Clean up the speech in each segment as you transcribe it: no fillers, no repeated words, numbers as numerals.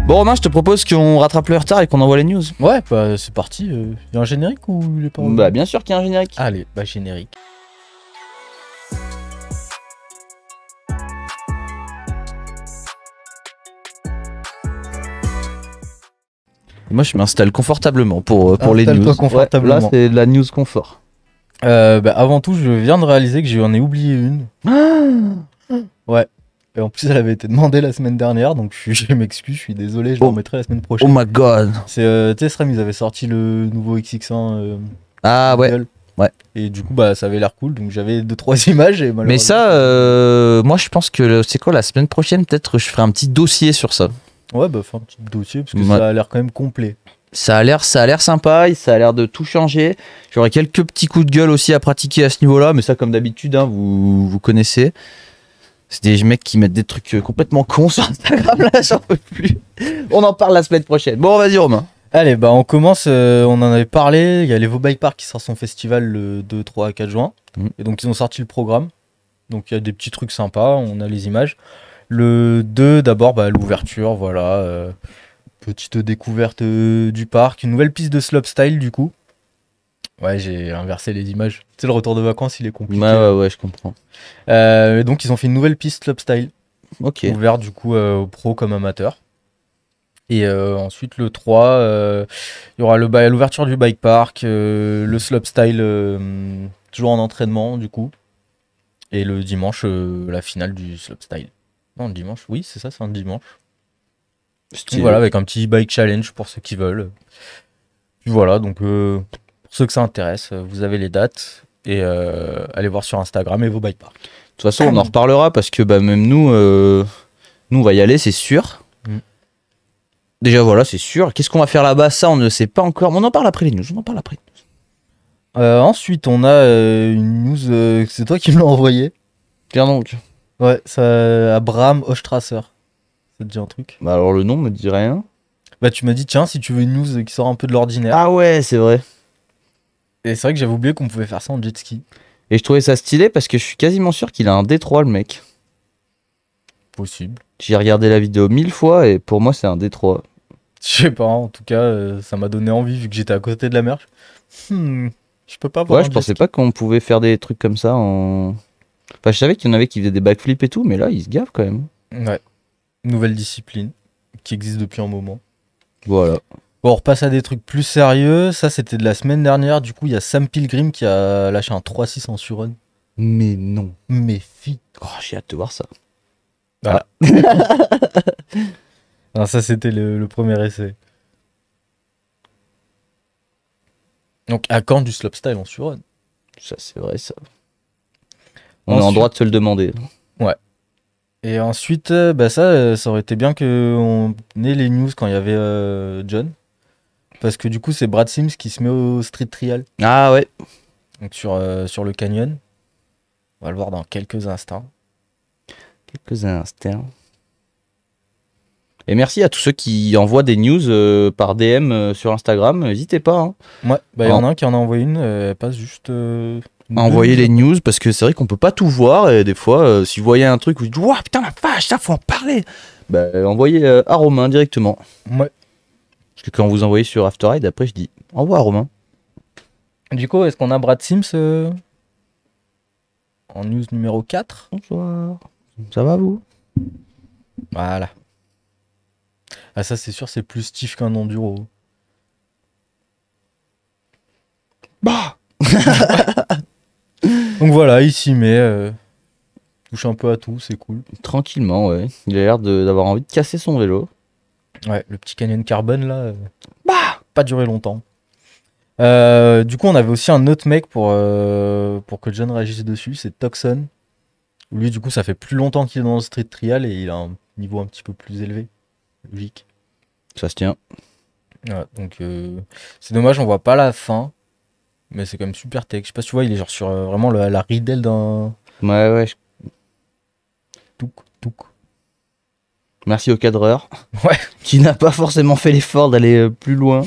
Bon Romain, je te propose qu'on rattrape le retard et qu'on envoie les news. Ouais, bah c'est parti. Y a un générique ou il est pas... Bah bien sûr qu'il y a un générique. Allez, bah générique. Moi je m'installe confortablement pour les Installe-toi news. confortablement. Ouais, là c'est de la news confort. Bah avant tout, je viens de réaliser que j'en ai oublié une. Ouais. Et en plus, elle avait été demandée la semaine dernière, donc je m'excuse, je suis désolé, je la remettrai la semaine Oh prochaine. my god. C'est, tu sais, SRAM, ils avaient sorti le nouveau XX1. Ah ouais. Google. Ouais. Et du coup, bah ça avait l'air cool, donc j'avais 2-3 images et malheureusement... Mais ça, moi je pense que c'est quoi la semaine prochaine, peut-être je ferai un petit dossier sur ça. Ouais, bah fais un petit dossier, parce que Ouais. ça a l'air quand même complet. Ça a l'air sympa, ça a l'air de tout changer. J'aurai quelques petits coups de gueule aussi à pratiquer à ce niveau-là, mais ça comme d'habitude, hein, vous connaissez. C'est des mecs qui mettent des trucs complètement cons sur Instagram, là j'en peux plus. On en parle la semaine prochaine. Bon, vas-y Romain. Allez, bah on commence, on en avait parlé, il y a l'Evo Bike Park qui sera son festival le 2, 3 à 4 juin. Et donc ils ont sorti le programme. Donc il y a des petits trucs sympas, on a les images. Le 2, d'abord, bah, l'ouverture, voilà. Petite découverte du parc, une nouvelle piste de slopestyle du coup. Ouais, j'ai inversé les images. Tu sais, le retour de vacances, il est compliqué. Ouais, je comprends. Donc ils ont fait une nouvelle piste slopestyle. Ok. Ouverte du coup aux pros comme amateurs. Et ensuite le 3, il y aura l'ouverture du bike park, le slopestyle toujours en entraînement du coup. Et le dimanche, la finale du slopestyle. Non, le dimanche, oui, c'est ça, c'est un dimanche. Donc voilà, avec un petit bike challenge pour ceux qui veulent. Puis voilà, donc pour ceux que ça intéresse, vous avez les dates. Et allez voir sur Instagram et vos bike parks. De toute façon, on en reparlera parce que bah, même nous, on va y aller, c'est sûr. Déjà, voilà, c'est sûr. Qu'est-ce qu'on va faire là-bas? Ça, on ne sait pas encore. On en parle après les news. On en parle après. Ensuite, on a une news, c'est toi qui me l'as envoyé. Tiens donc. Ouais, ça Abraham Ostrasser. Ça te dit un truc? Bah alors le nom me dit rien. Bah tu m'as dit, tiens, si tu veux une news qui sort un peu de l'ordinaire. Ah ouais, c'est vrai. Et c'est vrai que j'avais oublié qu'on pouvait faire ça en jet ski. Et je trouvais ça stylé parce que je suis quasiment sûr qu'il a un D3 le mec. Possible. J'ai regardé la vidéo 1000 fois et pour moi c'est un D3. Je sais pas, en tout cas, ça m'a donné envie vu que j'étais à côté de la mer. Je peux pas voir. Ouais, je pensais pas qu'on pouvait faire des trucs comme ça en... Enfin, je savais qu'il y en avait qui faisaient des backflips et tout, mais là, ils se gavent quand même. Ouais. Nouvelle discipline qui existe depuis un moment. Voilà. Bon, on repasse à des trucs plus sérieux. Ça, c'était de la semaine dernière. Du coup, il y a Sam Pilgrim qui a lâché un 3.6 en surrun. Mais non. Mais fi. Oh, j'ai hâte de voir ça. Voilà. Non, ça, c'était le premier essai. Donc, à quand du slopestyle en surrun? Ça, c'est vrai, ça. On est en droit de se le demander. Ouais. Et ensuite, bah ça aurait été bien qu'on ait les news quand il y avait John. Parce que du coup, c'est Brad Sims qui se met au street trial. Ah ouais. Donc sur le canyon. On va le voir dans quelques instants. Quelques instants. Et merci à tous ceux qui envoient des news par DM sur Instagram. N'hésitez pas. Hein. Ouais, bah il y en a un qui en a envoyé une. Elle passe juste... à envoyer les news parce que c'est vrai qu'on peut pas tout voir. Et des fois, si vous voyez un truc, vous dites « Ouah, putain la vache, ça faut en parler !» Bah envoyez à Romain directement. Ouais. Parce que quand vous envoyez sur Afterride, après je dis « Envoie à Romain ». Du coup, est-ce qu'on a Brad Sims en news numéro 4? Bonsoir. Ça va vous? Voilà. Ah ça c'est sûr, c'est plus stiff qu'un enduro. Bah. Donc voilà, il s'y met. Touche un peu à tout, c'est cool. Tranquillement, ouais. Il a l'air d'avoir envie de casser son vélo. Ouais, le petit canyon carbone là. Bah. Pas duré longtemps. Du coup, on avait aussi un autre mec pour que John réagisse dessus, c'est Toxon. Lui, du coup, ça fait plus longtemps qu'il est dans le street trial et il a un niveau un petit peu plus élevé. Logique. Ça se tient. Ouais, donc, c'est dommage, on voit pas la fin. Mais c'est quand même super tech. Je sais pas si tu vois, il est genre sur vraiment la ridelle d'un... Ouais. Touk, touk. Merci au cadreur. Ouais. Qui n'a pas forcément fait l'effort d'aller plus loin.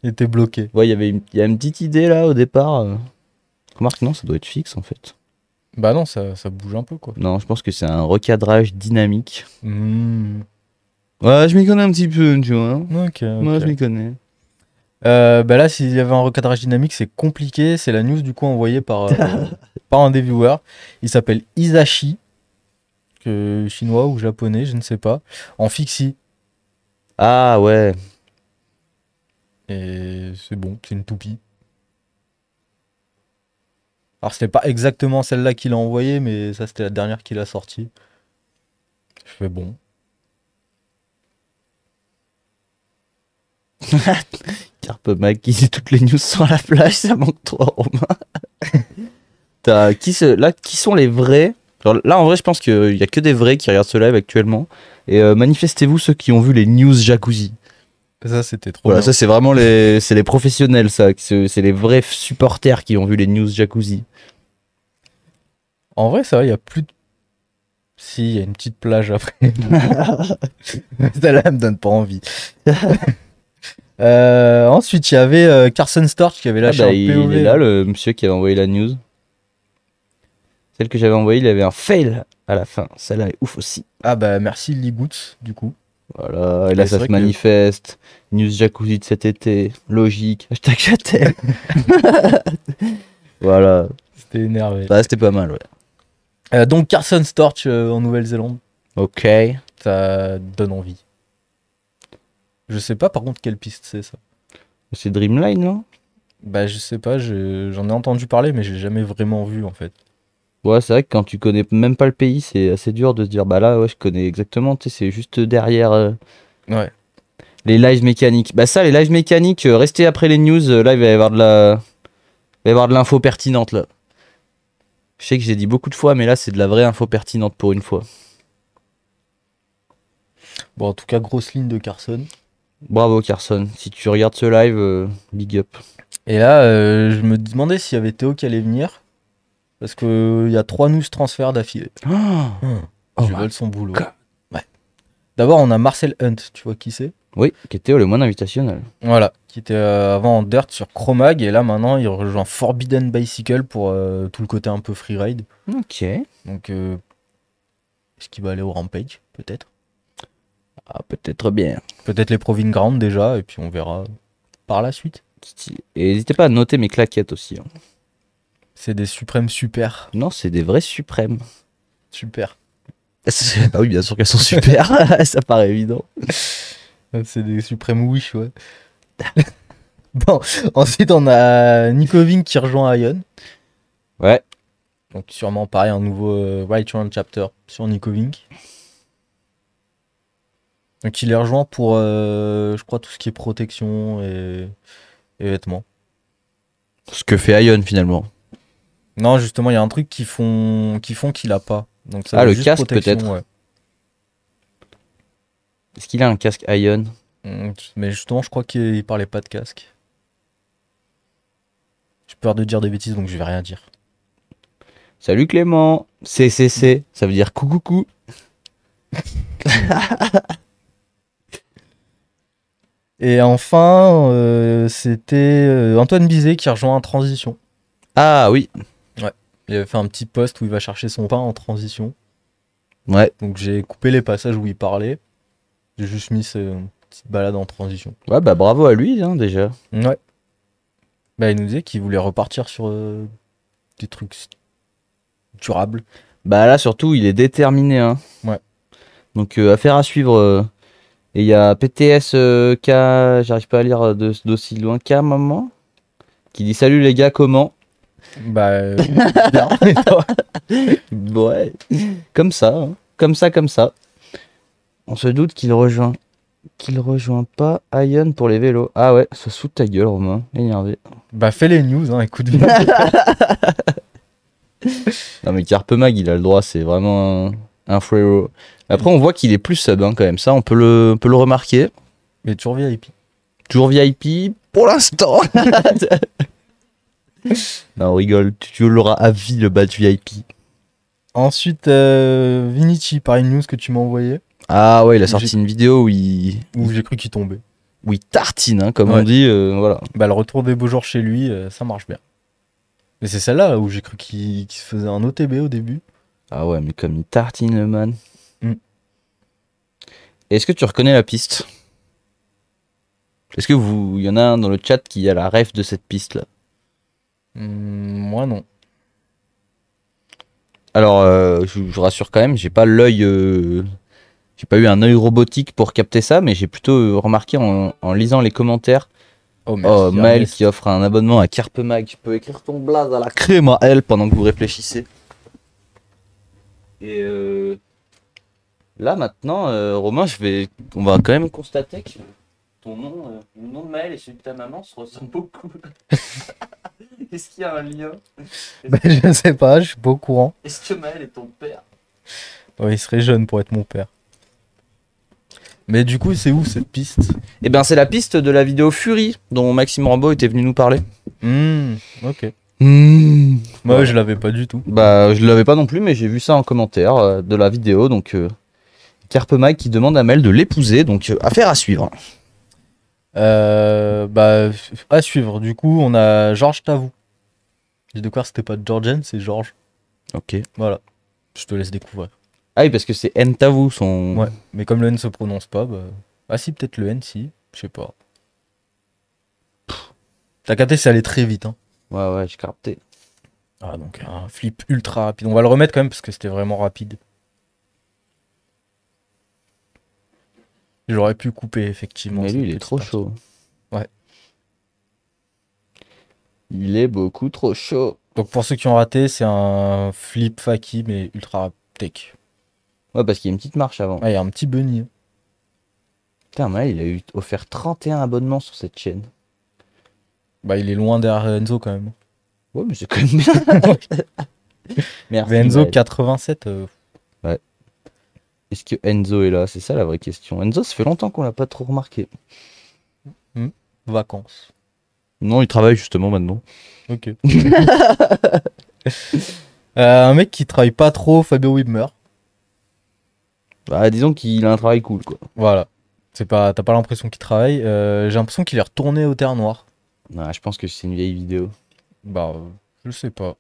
Il était bloqué. Ouais, il y a une petite idée là au départ. Remarque, non, ça doit être fixe en fait. Bah non, ça bouge un peu quoi. Non, je pense que c'est un recadrage dynamique. Ouais, je m'y connais un petit peu, tu vois. Ok, Moi, je ok. m'y connais. Bah là, s'il y avait un recadrage dynamique, c'est compliqué. C'est la news du coup envoyée par un des viewers. Il s'appelle Isashi, chinois ou japonais, je ne sais pas, en fixie. Ah ouais. Et c'est bon, c'est une toupie. Alors c'était pas exactement celle-là qu'il a envoyée, mais ça c'était la dernière qu'il a sortie. Je fais bon. Carpe Mag qui dit toutes les news sont à la plage, ça manque trop, Romain. Là, qui sont les vrais? Genre, là, en vrai, je pense qu'il y a que des vrais qui regardent ce live actuellement. Et manifestez-vous ceux qui ont vu les news jacuzzi. Ça c'était trop Voilà, bien. ça c'est vraiment c'est les professionnels, ça. C'est les vrais supporters qui ont vu les news jacuzzi. En vrai, ça va, il y a plus de... Si, il y a une petite plage après. Celle-là elle me donne pas envie. Ensuite, il y avait Carson Storch qui avait Ah lâché bah, un il POV. est là, le monsieur qui avait envoyé la news. Celle que j'avais envoyée, il avait un fail à la fin. Celle-là est ouf aussi. Ah bah merci Ligoots du coup. Voilà, et là Et c'est ça se vrai que manifeste. News jacuzzi de cet été. Logique. Hashtag j'attends. Voilà. c'était énervé. Bah, c'était pas mal, ouais. Donc Carson Storch en Nouvelle-Zélande, Ok. ça donne envie. Je sais pas par contre quelle piste c'est ça. C'est Dreamline, non? Bah je sais pas, j'en ai entendu parler mais j'ai jamais vraiment vu en fait. Ouais, c'est vrai que quand tu connais même pas le pays, c'est assez dur de se dire, bah là, ouais, je connais exactement, tu sais, c'est juste derrière Ouais. les lives mécaniques. Bah ça, les lives mécaniques, restez après les news, là, il va y avoir il va y avoir de l'info pertinente, là. Je sais que j'ai dit beaucoup de fois, mais là, c'est de la vraie info pertinente pour une fois. Bon en tout cas grosse ligne de Carson. Bravo, Carson. Si tu regardes ce live, big up. Et là je me demandais s'il y avait Théo qui allait venir. Parce que il y a 3 news transferts d'affilée. Oh Je my vole son boulot. God. Ouais. D'abord on a Marcel Hunt, tu vois qui c'est? Oui, qui était le moine invitationnel. Voilà, qui était avant en dirt sur Chromag et là maintenant il rejoint Forbidden Bicycle pour tout le côté un peu freeride. Ok. Donc est-ce qu'il va aller au Rampage peut-être? Ah, peut-être bien. Peut-être les Proving Ground déjà et puis on verra par la suite. Et n'hésitez pas à noter mes claquettes aussi, hein. C'est des suprêmes super. Non, c'est des vrais suprêmes. Super. Bah oui, bien sûr qu'elles sont super. Ça paraît évident. C'est des suprêmes wish, ouais. Bon, ensuite on a Nico qui rejoint Ion. Ouais. Donc sûrement pareil, un nouveau Right Round Chapter sur Nico Vink. Donc il les rejoint pour, je crois, tout ce qui est protection et vêtements. Ce que fait Ion finalement. Non, justement, il y a un truc qui font qu'il a pas. Donc ça Ah, va le juste casque, protection, peut-être. ouais. Est-ce qu'il a un casque Ion? Mais justement, je crois qu'il parlait pas de casque. J'ai peur de dire des bêtises, donc je vais rien dire. Salut Clément. CCC, ça veut dire coucou. Et enfin, c'était Antoine Bizet qui rejoint en transition. Ah oui. Il avait fait un petit post où il va chercher son pain en transition. Ouais. Donc j'ai coupé les passages où il parlait. J'ai juste mis cette petite balade en transition. Ouais, bah bravo à lui, hein, déjà. Ouais. Bah, il nous disait qu'il voulait repartir sur des trucs durables. Bah là, surtout, il est déterminé, hein. Ouais. Donc, affaire à suivre. Et il y a PTS K, j'arrive pas à lire d'aussi loin, K, maman, qui dit salut les gars, comment? Bah, bien. Et toi? Ouais, comme ça, hein. Comme ça, comme ça. On se doute qu'il rejoint pas Ion pour les vélos. Ah ouais, se fout de ta gueule, Romain, énervé. Bah, fais les news, hein, écoute bien. Non mais Carpemag, il a le droit, c'est vraiment un frérot. Après, on voit qu'il est plus sub, hein, quand même, ça, on peut le remarquer. Mais toujours VIP. Toujours VIP, pour l'instant. Non, on rigole, tu l'auras à vie, le badge VIP. Ensuite, Vinici, par une news que tu m'as envoyé, Ah ouais, il a sorti une vidéo où j'ai cru qu'il tombait. où il tartine, hein, comme Ouais. on dit, voilà. Bah, le retour des beaux jours chez lui, ça marche bien. Mais c'est celle-là où j'ai cru qu'il se faisait un OTB au début. Ah ouais, mais comme il tartine, le man. Mm. Est-ce que tu reconnais la piste? Est-ce que il y en a un dans le chat qui a la ref de cette piste-là? Moi non. Alors, je rassure quand même, j'ai pas l'œil, j'ai pas eu un œil robotique pour capter ça, mais j'ai plutôt remarqué en lisant les commentaires. Oh merci. Oh, Maël Ernest. qui offre un abonnement à Carpe Mag. Tu peux écrire ton blaze à la crème à elle pendant que vous réfléchissez. Et là maintenant, Romain, on va quand même constater que ton nom, le nom de Maël et celui de ta maman se ressemblent beaucoup. Est-ce qu'il y a un lien? Bah, je sais pas, je suis pas au courant. Est-ce que Maël est ton père? Ouais, il serait jeune pour être mon père. Mais du coup, c'est où cette piste? Eh bien, c'est la piste de la vidéo Fury dont Maxime Rambo était venu nous parler. Ok. Moi, Ouais. je l'avais pas du tout. Bah, je l'avais pas non plus, mais j'ai vu ça en commentaire de la vidéo. Donc, Carpe Mag qui demande à Mel de l'épouser. Donc, affaire à suivre. Bah, à suivre. Du coup, on a Georges Tavou. J'ai découvert que c'était pas Georgian, c'est Georges. Ok. Voilà. Je te laisse découvrir. Ah oui, parce que c'est Ntavou son. Ouais. Mais comme le N se prononce pas, bah. Ah si, peut-être le N, si. Je sais pas. T'as capté, c'est allé très vite, hein. Ouais, j'ai capté. Ah, donc un flip ultra rapide. On va le remettre quand même parce que c'était vraiment rapide. J'aurais pu couper, effectivement. Mais cette lui, il est petite trop partie. chaud. Ouais. Il est beaucoup trop chaud. Donc pour ceux qui ont raté, c'est un flip faki mais ultra tech. Ouais, parce qu'il y a une petite marche avant. Ah, il y a un petit bunny. Putain, Maël, il a eu offert 31 abonnements sur cette chaîne. Bah, il est loin derrière Enzo quand même. Ouais, mais c'est quand même bien. Merci. Mais Enzo Maël. 87. Est-ce que Enzo est là? C'est ça la vraie question. Enzo, ça fait longtemps qu'on l'a pas trop remarqué. Vacances. Non, il travaille justement maintenant. Ok. Un mec qui travaille pas trop, Fabio Wibmer. Bah, disons qu'il a un travail cool, quoi. Voilà. C'est pas, t'as pas l'impression qu'il travaille. J'ai l'impression qu'il est retourné au Terre Noire. Ouais, je pense que c'est une vieille vidéo. Bah, je sais pas.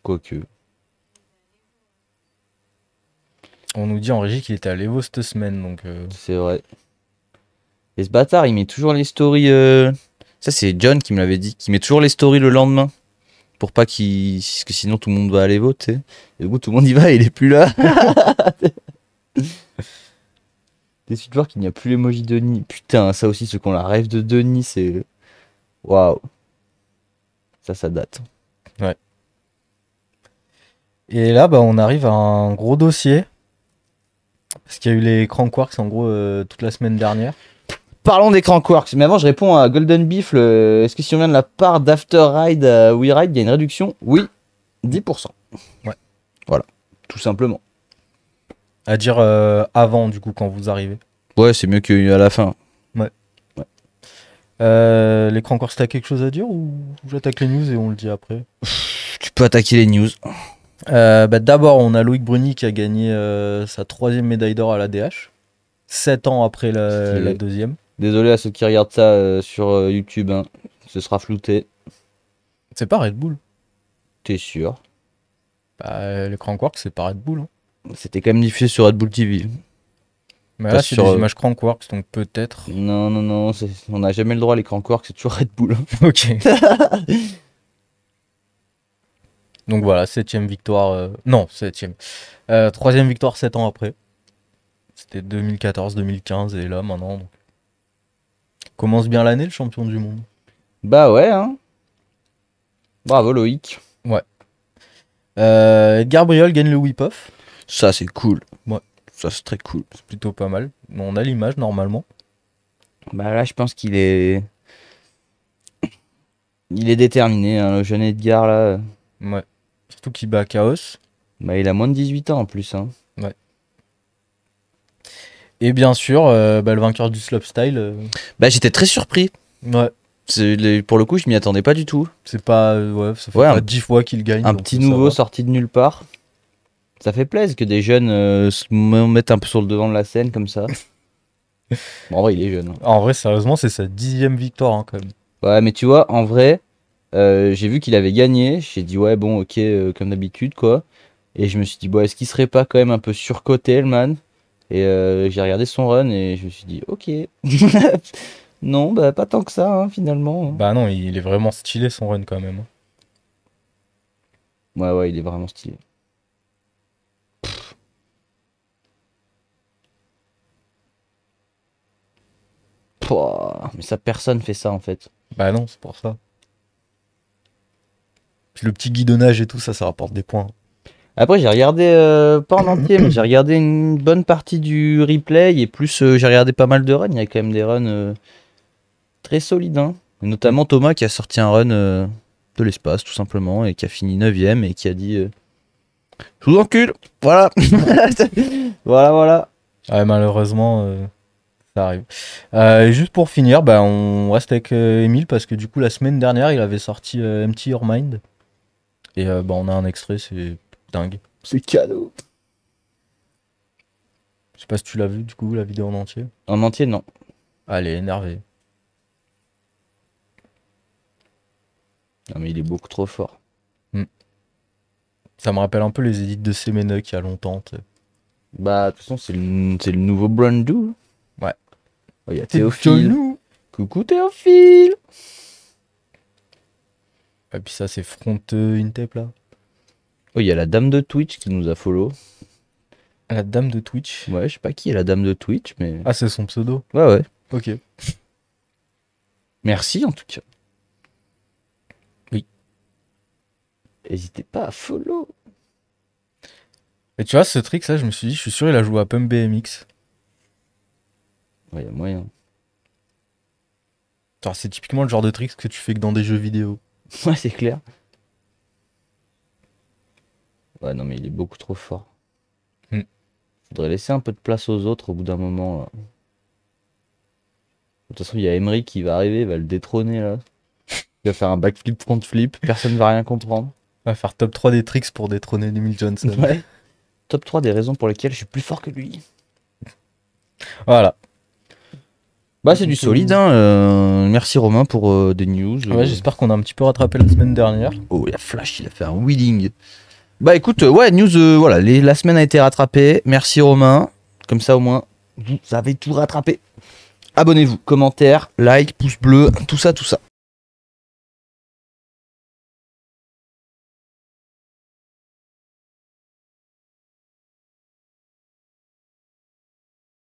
Quoique. On nous dit en régie qu'il était à l'Evo cette semaine, donc. C'est vrai. Et ce bâtard, il met toujours les stories. Ça, c'est John qui me l'avait dit. Qui met toujours les stories le lendemain. Pour pas qu'il. Parce que sinon, tout le monde va aller voter. Et du coup, tout le monde y va et il est plus là. Déçu de voir qu'il n'y a plus l'emoji Denis. Putain, ça aussi, ceux qui ont la rêve de Denis, c'est. Waouh. Ça date. Et là, bah, on arrive à un gros dossier. Parce qu'il y a eu les Crankworks en gros toute la semaine dernière. Parlons des Crankworks. Mais avant, je réponds à Golden Beef. Est-ce que si on vient de la part d'After Ride à We Ride, il y a une réduction? Oui, 10%. Ouais. Voilà, tout simplement. À dire avant, du coup, quand vous arrivez. Ouais, c'est mieux qu'à la fin. Les Crankworks, t'as quelque chose à dire ou j'attaque les news et on le dit après? Tu peux attaquer les news. Bah, d'abord, on a Loïc Bruni qui a gagné sa 3e médaille d'or à la DH. 7 ans après Stylé. la 2e. Désolé à ceux qui regardent ça sur YouTube. Hein. Ce sera flouté. C'est pas Red Bull. T'es sûr? Bah, les Crankworks, c'est pas Red Bull. Hein. C'était quand même diffusé sur Red Bull TV. Mais Pas là, c'est sur, des images Crankworks, donc peut-être. Non. On n'a jamais le droit, les Crankworks, c'est toujours Red Bull. Hein. Ok. Donc voilà, 7e victoire. Non, 7e. 3e victoire 7 ans après. C'était 2014-2015 et là maintenant. Donc. Commence bien l'année, le champion du monde. Bah ouais, hein. Bravo Loïc. Edgar Briol gagne le whip-off. Ça, c'est cool. Ouais. Ça, c'est très cool. C'est plutôt pas mal. On a l'image normalement. Bah là, je pense qu'il est. Il est déterminé, hein, le jeune Edgar là. Ouais. Surtout qu'il bat Chaos. Bah, il a moins de 18 ans en plus. Hein. Et bien sûr, bah, le vainqueur du slopestyle. Bah, j'étais très surpris. Ouais. Pour le coup, je m'y attendais pas du tout. C'est pas. Ouais, ça fait Ouais, pas un- 10 fois qu'il gagne. Un donc petit ça nouveau va. sorti de nulle part. Ça fait plaisir que des jeunes se mettent un peu sur le devant de la scène comme ça. Bon, en vrai, il est jeune. Hein. En vrai, sérieusement, c'est sa 10e victoire hein, quand même. Ouais, mais tu vois, en vrai, j'ai vu qu'il avait gagné. J'ai dit, ouais, bon, ok, comme d'habitude, quoi. Et je me suis dit, bon, est-ce qu'il serait pas quand même un peu surcoté, le man? Et j'ai regardé son run et je me suis dit, ok. Non, bah pas tant que ça, hein, finalement. Bah non, il est vraiment stylé son run quand même. Ouais, ouais, il est vraiment stylé. Pouah, mais ça, personne fait ça en fait. Bah non, c'est pour ça. Puis le petit guidonnage et tout, ça rapporte des points. Après, j'ai regardé, pas en entier, mais j'ai regardé une bonne partie du replay et plus j'ai regardé pas mal de runs. Il y a quand même des runs très solides, hein. Et notamment Thomas qui a sorti un run de l'espace tout simplement et qui a fini 9ème et qui a dit je vous encule, voilà. Voilà, voilà. Ouais, malheureusement, ça arrive. Et juste pour finir, bah, on reste avec Emile parce que du coup, la semaine dernière, il avait sorti Empty Your Mind. Et bah, on a un extrait, c'est dingue. C'est cadeau. Je sais pas si tu l'as vu du coup, la vidéo en entier. En entier, non. Ah, elle est énervée. Non, mais il est beaucoup trop fort. Ça me rappelle un peu les édits de Semenuk il y a longtemps. Tu sais. Bah, de toute façon, c'est le nouveau Brandu. Ouais. Oh, il y a C'est Théophile. Jolou. Coucou Théophile. Et puis ça, c'est Front Intep là. Oh, il y a la dame de Twitch qui nous a follow. La dame de Twitch. Ouais, je sais pas qui est la dame de Twitch, mais. Ah, c'est son pseudo. Ouais, ouais. Ok. Merci en tout cas. Oui. N'hésitez pas à follow. Et tu vois, ce trick là, je me suis dit, je suis sûr il a joué à Pump BMX. Ouais, y a moyen. Genre, c'est typiquement le genre de trick que tu fais que dans des jeux vidéo. Ouais, c'est clair. Ouais, non, mais il est beaucoup trop fort. Hmm. Faudrait laisser un peu de place aux autres au bout d'un moment. Là. De toute façon, il y a Emery qui va arriver, il va le détrôner là. Il va faire un backflip, front flip, personne va rien comprendre. On va faire top 3 des tricks pour détrôner Emile Johnson. Ouais. Top 3 des raisons pour lesquelles je suis plus fort que lui. Voilà. Bah, c'est du solide, hein. Merci Romain pour des news. Ouais, j'espère qu'on a un petit peu rattrapé la semaine dernière. Oh, il y a Flash, il a fait un wheeling. Bah écoute, ouais, news, voilà, la semaine a été rattrapée. Merci Romain. Comme ça, au moins, vous avez tout rattrapé. Abonnez-vous, commentaires, like, pouce bleu, tout ça, tout ça.